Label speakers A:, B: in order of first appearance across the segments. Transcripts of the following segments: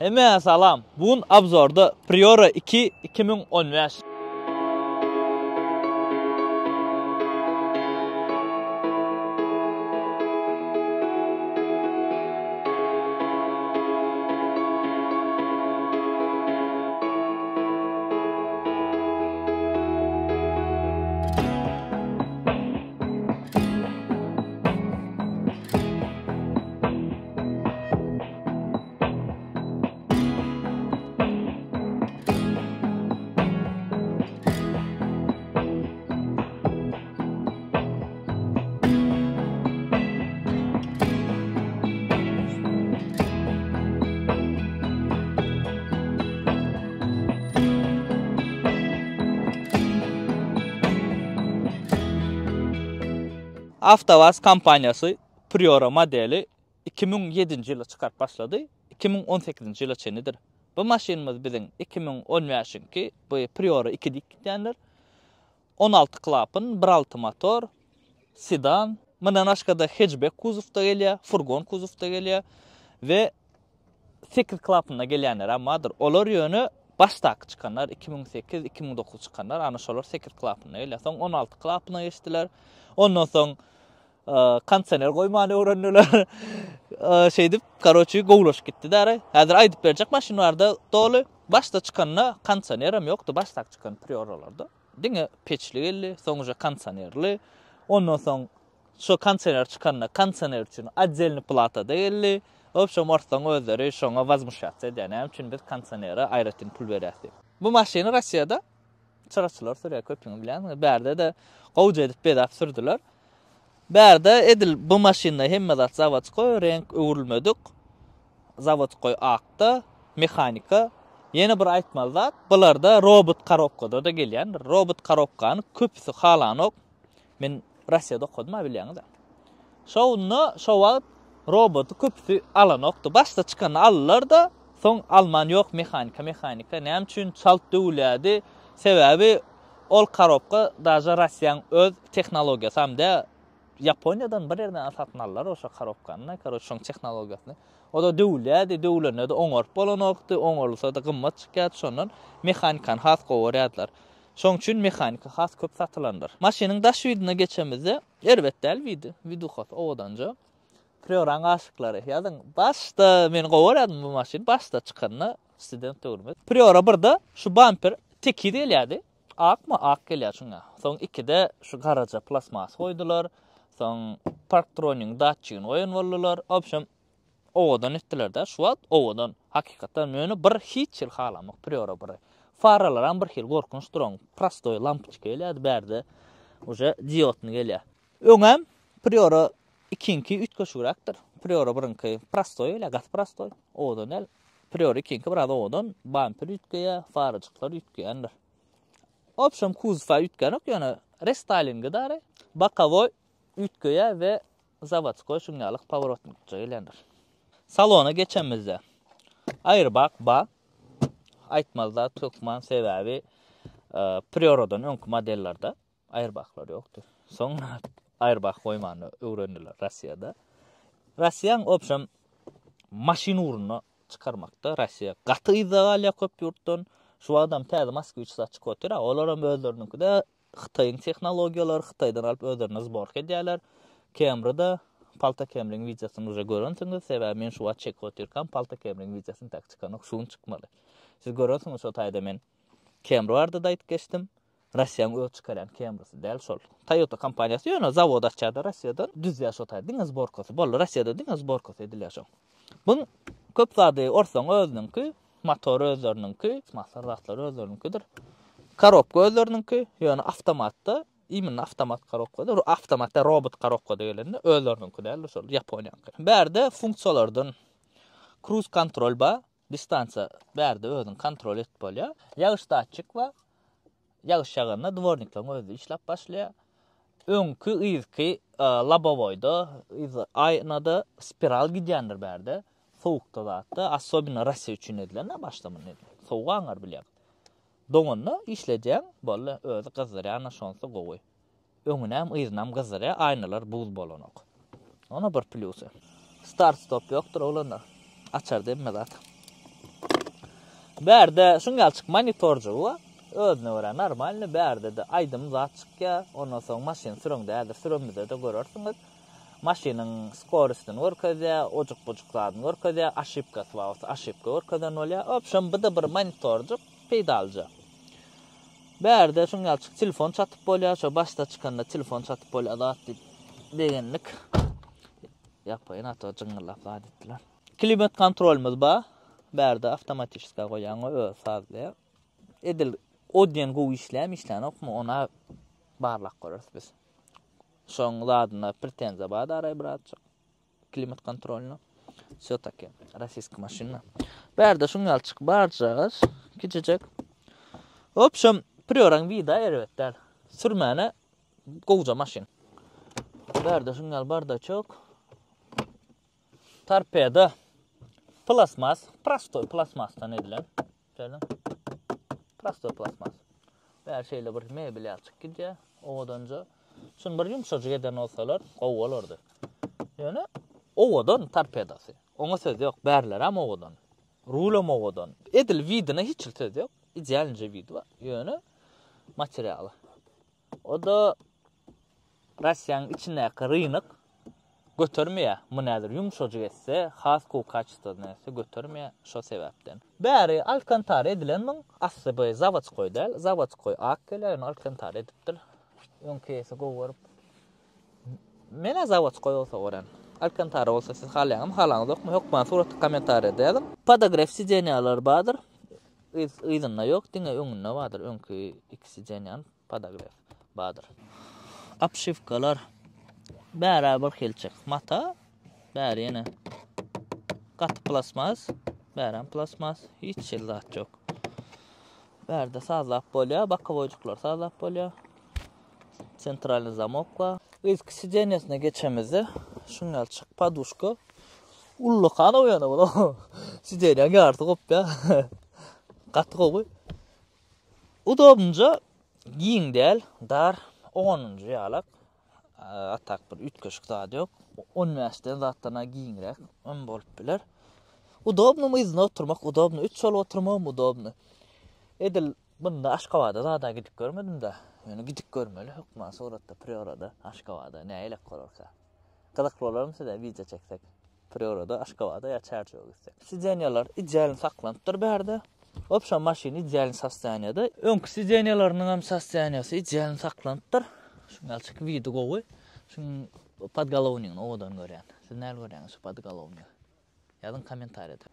A: Hemen salam. Bugün abzorda Priora 2 2015. Avtovaz kampanyası Priora modeli 2007 yılı çıkart başladı. 2018 yıla çenidir. Bu maşinimiz bizim 2015'inki bu Priora 2 dikkendir. 16 klapın, 1.6 motor, sedan, bundan aşkada hatchback kuzufta geliyor, furgon kuzufta geliyor ve 8 klapına gelyenler amadır. Olar yönü baştak çıkanlar 2008-2009 çıkanlar ana şolar 8 klapına geliyor. Son 16 klapına geçtiler. Ondan sonra kansener koymanı öğrendiler. Şeydip karoçu govloş gitti der. Hazır aydıp verecek maşinlarda dolu. Başta çıkanına kansenerim yoktu. Baştak çıkan Priora'larda. Dine peçli geldi. Sonuca kansenerli. Ondan sonra şu kansener çıkanına kansener için aczelini plata da geldi. Opşam ortadan özleri şuna vazmışatsa edene. Çünkü biz kansenere ayratin pul veriyatı. Bu maşini Rusya'da çıraçılar sürüyor köpüğünü bilen. Berde de qovca edip bedaf sürdüler. Berde edil bu maşinne hemmedat zavodskoy renk öğülmedik. Zavodskoy akta, mekanika. Yeni bir aytmazat. Bular da robot karobkada da gelyen. Robot karobkanı köpüsü halanok. Men Rusya'da kodma bilyanı da. Şoğunna şoğat robotu köpüsü alanoktu. Başta çıkan alırlar da son Alman yok mekanika. Nem için çalt dövülədi. Sebebi ol karobka daja Rusyan öz teknologiyası hem de Japonya'dan bir yerden satın alırlar o karobkanı, karobkanın teknolojisini. O da dövülədi, de oňarp bolanokdy, oňarlysa da gymmat çykýar, şondan mekanikan has gowaryadlar. Şoň üçin mekanika has köp satylandyr. Maşynyň daş widine geçemizde, elbetde video has owadanca. Priora'nın aşıklary, ýazyň başda men gowarydym bu maşyn, başda çykanyna student döwürmek. Priora birde şu bumper teki delýärdi. Ak gelýär şuňa. Soň ikide şu garaja plasmas goýdular. Soň Parktroniň datçygyny oýan boldular. Opşam owadan etdiler de, şu wagt owadan hakykatdan meni bir hiç ýyl halamak Priora bir. Faralaram bir hil gorkunç duran, prostoy lampoçka gelýärdi berde. Oja diodny gelýär. Öňem Priora 2-nki 3 köşürakdyr. Priora 1-nki prostoy gelýär, gas prostoy. Owadan el Priora 2-nki biraz owadan bumper ütgeýär, farajyklar ütgeýändir. Opşam kuzfa ütgenok, ýöne restylingi dary. Bakavoy ütgeýär we zavodskoy şuňalyk pavorotny gelýändir. Salona geçemizde. Airbag ba aytmazda tökman sebebi Priora'dan öňkü modellerde airbaglar ýokdur. Soňra airbag goýmany öwrendiler Russiýada. Russiýan opşam maşin uruny çykarmakda. Russiýa gaty izgalýa köp ýurtdan. Şu adam täze Moskwiç saçyk otur, olaram özleriniňki de Xitayň tehnologiýalary Xitaydan alyp özlerine zbork edýärler. Camry'da palta Camry'ň wideosyny uje görünsüňiz, sebebi men şu wagt çek oturkam palta Camry'ň wideosyny tak çykan, şuň çykmaly. Siz görünsüňiz şu taýda men Camry barda da aýtyp geçdim. Russiýaň öz çykaran Camry'sy däl şol. Toyota kompaniýasy ýöne zawod açýardy Russiýada. Düzýär şu taýda diňiz zborkasy boldy. Russiýada diňiz zborkasy edilýär şo. Bu köp zady orsaň özüniňki motor özlerininki, masarratlar özlerininkidir. Karobka özlerininki, ýöne awtomatda, imin awtomat karobkadır. Awtomatda robot karobka diýilende özlerininki däl, şol Japoniýanky. Berde funksiýalardan cruise control ba, distansiýa berde özüň kontrol etip bolýar. Ýagyş datçyk we ýagyş ýaganda dworniklar özü işläp başlaýar. Öňkü izki labovoyda, aýnada spiral gidýändir berde. Soğukta da asobina Russiya üçün edilen başlamın edilen. Soğuğa angar bilýär. Doňunda işleýän bolla özü gyzarýan şonsa gowy. Öňünäm ýyznam gyzarýar, aýnalar buz bolanok. Ona bir plusy. Start stop ýokdur olanda. Açar demezat. Berde şungalçık monitorcu wa. Özüne göre normalni berde de aydımız açık ya. Ondan soň maşin sürüňde ýa-da sürümizde de görersiňiz. Maşynyň skoristyny görkezýär, ojuk-bujuklarny görkezýär, aşypkasy bolsa aşypka görkezýän bolýar. Opşam bir monitorjuk peýdalja. Berde şungalçyk telefon çatyp bolýar, şo başda çykanda telefon çatyp bolýar degenlik. Ýapaýyn ato jyňyllap adetdiler. Klimat kontrolumuz ba. Berde avtomatiska goýan öz sazlýar. Edil odyan go işläm okma ona barlak görürüz biz. Şoň zadyna pretenziya bar aray bratçyk. Klimat kontroluna. Всё таки российская машина. Berde şungalçyk barjagys kiçijek. Opşam prioran vida erbetler. Sürmäne goýja maşin. Berde şungal barda çok. Torpeda plasmas, prostoy plasmasdan edilen. Şöyle. Prostoy plasmas. Her şeyle bir mebel açık gidýär. Owadanca. Şun bir yumşaçyk eden olsalar, gowalardy. Yani owadan torpedasy. Oňa söz ýok, bärler hem owadan. Rulam owadan. Edil vidina hiç söz ýok. Idealnje video. Yani materialy. O da Russiýanyň içindäki rynek götürmeýär. Bu nädir? Yumşaçyk etse, has kokaçda näse götürmeýär şo sebäpden. Bäri alkantara edilen asly zavodskoy däl, zavodskoy ak gelen alkantara edipdir. Öňki ese gowaryp. Mene zavodskoy bolsa oran. Alkantara bolsa siz halaňam halaňyz okmy hokman suratda komentar edelim. Podograf sidenyalar bardyr. Ýygyna ýok, diňe öňünde bardyr. Öňki iki sidenyan podograf bardyr. Apşivkalar bära bir helçek mata, bära ýene gat plasmas, bära plasmas, hiç zat ýok. Bärde sazlap bolýar, bokovoýjuklar sazlap bolýar. Sentralny zamokla. Eski sidenyasyna geçemizde şungalçyk padушка. Ullu kana oýana bola. Sidenya gardy gopya. Gat gowy. Udobnja giň däl, dar 10-njy ýalak. Atak bir ütköşük zady ýok. 10 mäşden zatlarına giňrek, ön bolup biler. Udobny myzyna oturmak, udobny 3 şol oturmak udobny. Edil bunda Aşgabatda zada gidip görmedim de. Yani gidip görmeli, hukman suratda Priorada, Aşgabatda näyle gorarsa. Gydykly bolarmysa da video çeksek. Priorada, Aşgabatda ya çerçewe gitsek. Sidenyalar ideal saklanıpdyr berde. Opşan maşin ideal sastanýada. Öňki sidenýalarynyň hem sastanýasy ideal saklanıpdyr. Şungalçyk video gowy. Şun podголовнигин owadan görýän. Siz näle görýäňiz podголовник? Ýazyn kommentarda.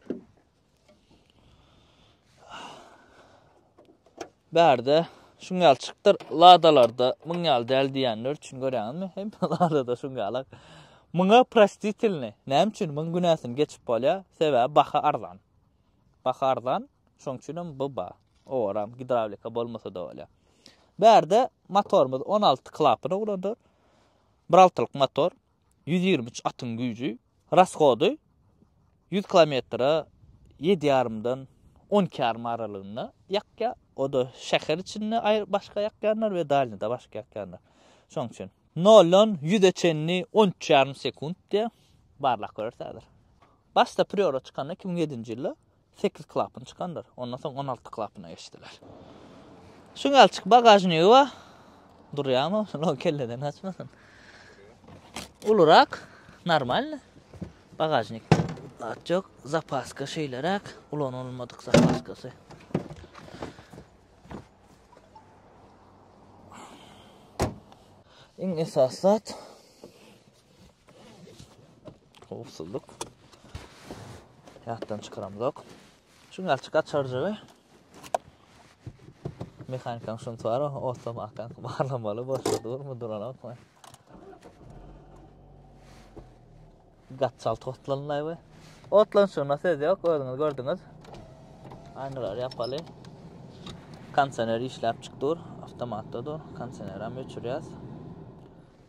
A: Berde şungalçykdyr ladalarda müňal däl diýenler üçin görýänmi? Hem ladada şungalak. Müňa prostitilni. Näme üçin müň günäsini geçip bolýar? Sebäbi baha arzan. Baha arzan, şoň üçin bu ba. Oram hidravlika bolmasa da bolýar. Berde motorumuz 16 klapyny ulandyr. 1.6-lyk motor, 123 atın güýji, rasxody 100 kilometre 7,5-dan 12,5 aralygynda ýakýa. O da şäher içinde başga ýakýanlar we dalnyda başga ýakýanlar. Şoň üçin 0-dan 100-e çenni 13,5 sekund diye barlak görürsädir. Başta Priora çykanda 2007-nji ýylda 8 klapyny çykandyr. Ondan soň 16 klapyna geçdiler. Şungalçyk bagajnygy wa durýarmy? Şunu kelleden açmasyn. Ulurak, normal. Bagajnik. Lat yok, zapaska şeylerak, ulanılmadık zapaskası. En esaslat kovsuzluk. Yattan çıkaramızok. Şungalçyk açarjy. Mekanikan şunu var, otomakan bağlamalı, boşa durma durana bakma. Gatsal totlanlay we. Otlan şuna söz yok, gördüňiz. Aynalar yapaly. Kansener işläp çykdyr, avtomatdadyr. Kansener hem öçürýär.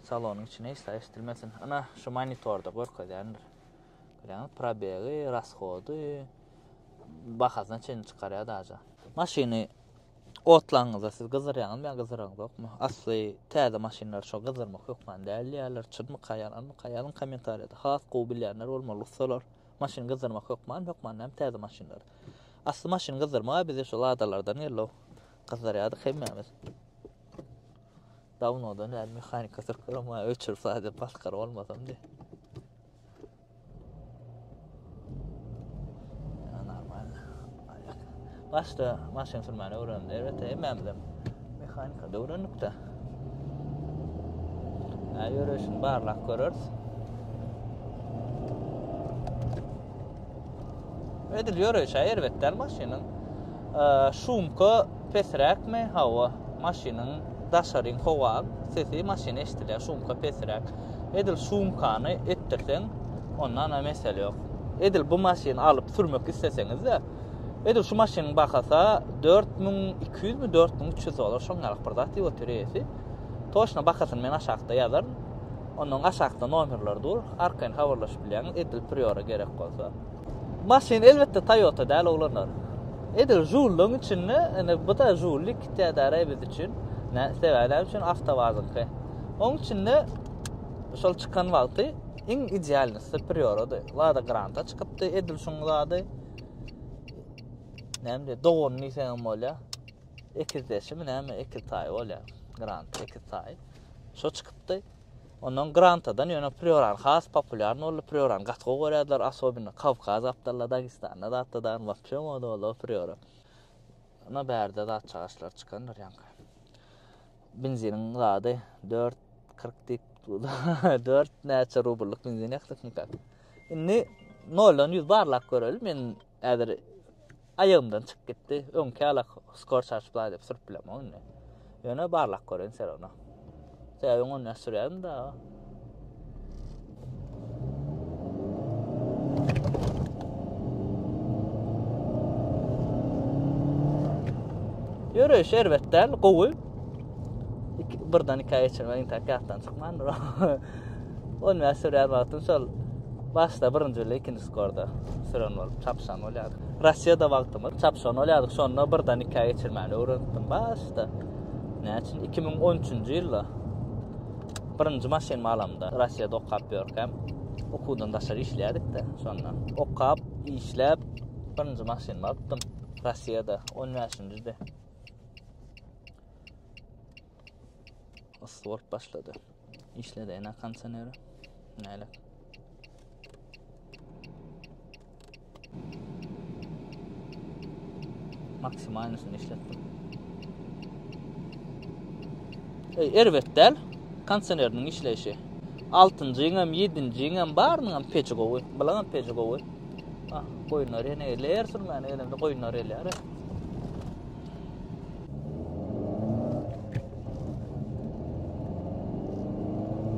A: Salonyň içine hiç estilmesin. Ana şu monitorda görkezýändir. Görýäňiz, probegi, rasxody, bahasyna çen çykarýar daja. Maşiny otlaňyza siz gyzyrýaňyz, men gyzyrýaňyz ýokmy? Asly täze maşinler şo gyzyrmak ýokman däl ýalar, çynmy kaýalan kommentarda. Has gowy bilýänler bolmaly bolsalar, maşin gyzyrmak ýokman, hem täze maşinler. Aslı maşin kızdırma bize şu ladalardan yerlo. Kızdıryadı hemmemiz. Davun odan el mekanika sırkırma ölçür sadece baskar olmasam diye. Ya normal. Başta maşin sürmeni öğrendim. Evet, hemmemizden mekanika da öğrendik de. Yürüyüşün barlak görürüz. Edil yürüyüş elbette maşinin şumka pesrek mi hava maşinin daşarın hava sesi maşin eşitler şumka pesrek. Edil şumkanı ettirsen ondan mesele yok. Edil bu maşini alıp sürmek isteseniz de edil şu maşinin bakasa 4200 mi 4300 olur şongalık bir zat oturuyesi. Toşna bakasın men aşağıda yazarım. Onun aşağıda numarlar dur. Arkayn havarlaşıp bilen edil priora gerek olsa. Maşin elbette Toyota değil olanlar. Edil Joul'un içinde, bu da Joul'lik tedare biz için, severler için avtovazınki. Onun içinde, şol çıkan vakti, en idealnisi Priora'dı. Lada Granta çıkıptı, edil şunladı. Nemde, doğun nisen olya. Ekizleşimi nemi ekiltay olya. Granta ekiltay. Şo çıkıptı. Onun Granta'dan yöne Priora'nın has popüler nolu Priora'nın gatgo görediler asobini Kavkaz, Abdallah, Dagistan'da da atadan vapşam o da ola Priora. Ona berde da çağışlar çıkanlar yankı. Benzinin zadı 4.40 dik 4 neçe rubluk benzin yaktık mı kak. Inni nolun yüz barlak görülüm men eğer ayağımdan çık gitti. Önke alak skor çarşıplar deyip sırp bilem onu. Yöne barlak görün ser ona. Sen onu süreyim da. Yürüyüş elbette kovu. Buradan hikaye geçirmeyin takattan çıkman. Onu süreyim altın sol. Başta birinci ile ikinci skorda süren olup çapşan oladı. Rusya'da vaktimiz çapşan oladı. Sonra buradan hikaye geçirmeni öğrendim başta. Ne için 2013 yılda birinci maşin malamda Rusya'da okap yorkem okudan daşarı işledik de sonra okap işlep birinci maşin baktım Rusya'da 15'de asfalt başladı işledi en akan seneri neyle maksimum aynısını işlettim elbette kansenerinin işleyişi 6-njy hem 7-njy barnyň peçi gowy bilen peçi gowy koyunlar ene eler sürmän elimde koyunlar eler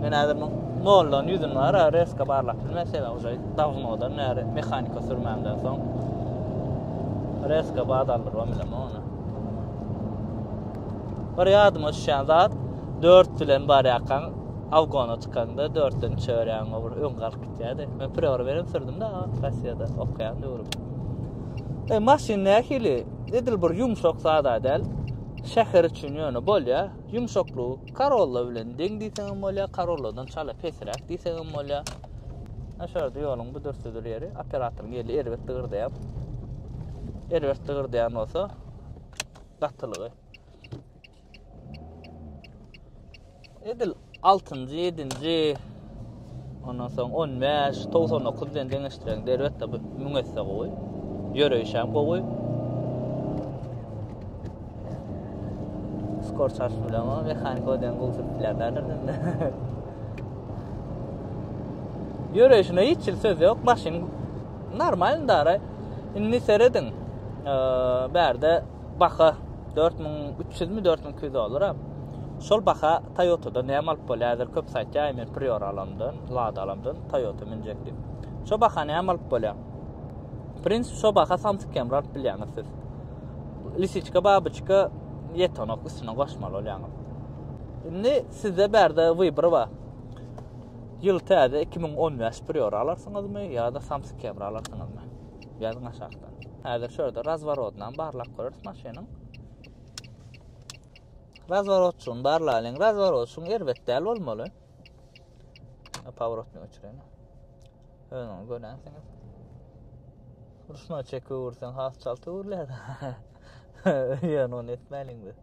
A: men adamın nollan yüzün var reska barlak mesela ojay davnodan näre mekanika sürmänden soň reska badallar wa bilen onu bir ýadyma düşen zat 4 bilen bar yakan Afgana çıkanda 4'den çöreğin over ön kalk gitdi. Men prior berim sürdüm da Rusya'da okuyan diyorum. Maşin nähili edil bir yumşak sada del. Şäher üçin ýöne bolýa, yumşaklygy Corolla bilen deň diýseň bolýa, Corolladan çala pesrek diýseň bolýa. Aşarda ýoluň bu dörtüdür ýeri, operatorun ýeli erbet dıgyrdaýap. Erbet dıgyrdaýan bolsa gatlygy. Edil 6-njy, 7-njy ondan soň 15, 99-dan deňeşdiren derwetde müňesse gowy. Ýöreýiş hem gowy. Skor çarşmylama mekanik odan gowsuplardadır. Ýöreýişine hiç söz ýok, maşin normal dara. Inni seredin. Berde baka 4300 mi 4200 olur ha. Şol baka Toyota'da näme alyp bolýar? Köp saýtja men Prior alamdan, Lada alamdan Toyota minjekdim. Şo baka näme alyp bolýar? Prinsip şo baka Samsung Camera alyp bilýärsiz. Lisiçka babyçka yetonok üstüne goşmaly bolýar. Indi sizde berde wybr bar. Ýyl täze 2015 Prior alarsyňyzmy ýa-da Samsung Camera alarsyňyzmy? Ýazyň aşagdan. Häzir şurada razворотdan barlak görürs maşynyň. Razворотçun barlalyň razворотçun elbetde bolmaly. Powerotny öçüren. Öňe göränsiňiz. Rusma çeki vursan has çaltı vurlar. Yani onu etmeliydi.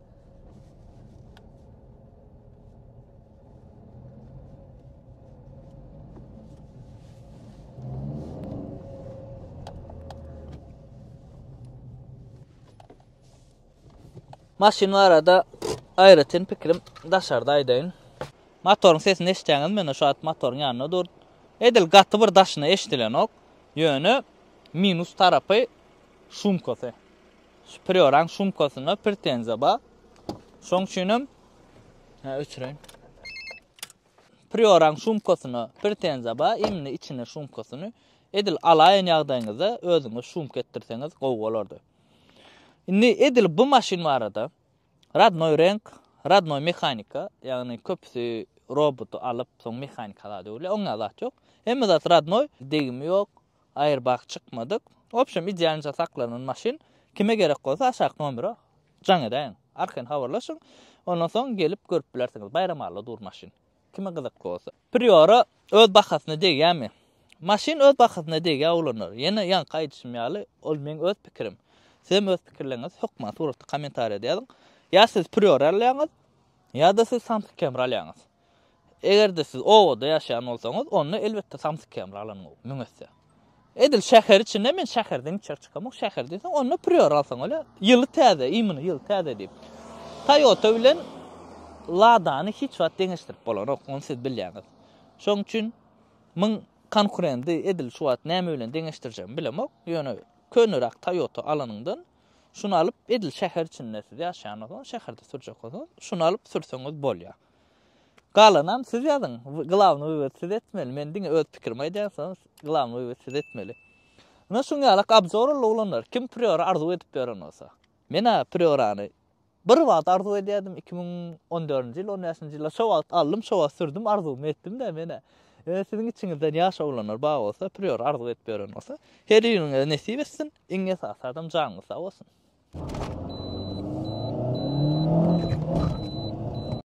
A: Maşin arada ayrıtın pikrim daşarda aydayın. Motorun sesini eşiteceğiniz mene şu at motorun yanına dur. Edil gatı bir daşını eşitilen ok. Yönü minus tarafı şumkosu. Prioran şumkosunu pirtenze ba. Şoň üçinem öçüreň. Prioran şumkosunu pirtenze ba, imni içine şumkosunu edil alaýan ýagdaýyňyzda özüňiz şumk etdirseňiz gowy bolardy. Indi edil bu maşin barada radnoy renk, radnoy mehanika, ýagny köpüsi robotu alıp soň mehanikada döwle, oňa zat ýok. Hemme zat radnoy degimi ýok, airbag çykmadyk. Opşem ideýança saklanan maşin kime gerek bolsa aşak nomera jaň edeň. Arkan habarlaşyň. Ondan soň gelip görüp bilersiňiz. Bayramalla dur maşin. Kime gyzyk bolsa. Priora öz bahasyny degýärmi? Maşin öz bahasyna degýär ulanır. Ýene ýan gaýdyşmaly, ol men öz pikirim. Siz öz pikirleriniz hukma suratda kommentaria edin. Ya siz priora alýaňyz, ya da siz Samsung kamera alýaňyz. Egerde siz owada ýaşaýan bolsaňyz, onu elbetde Samsung kamera alanyň müňesse. Edil şäher içinde men şäherden içer çykamok, şäher diýsen onu priora alsaň öle ýyly täze, ýymy ýyl täze diýip. Toyota bilen Lada'ny hiç wagt deňeşdirip bolanok, onu siz bilýäňiz. Şoň üçin men konkurenti edil şu wagt näme bilen deňeşdirjem bilemok. Ýöne könürak Toyota alanyndan şunu alıp edil şäher içinde siz ýaşaýan bolsaň, şäherde sürjek bolsaň, şunu alıp sürseňiz bolýar. Galanam siz ýazyň. Glavny öwet siz etmeli. Men diňe öz pikirimi aýdýarsaňyz, glavny öwet siz etmeli. Mena şoňa alak abzorly ulanlar. Kim priora arzu edip beren bolsa. Mena priorany bir wagt arzu edýärdim 2014-nji ýyl, 15-nji ýyl şo wagt aldym, şo wagt sürdüm, arzumy etdim-de mena. Siziň içiňizden ýaşa ulanlar ba bolsa, priora arzu edip beren bolsa, her ýeriňize nesip etsin, iňe sağ adam jaňyňyz sağ bolsun.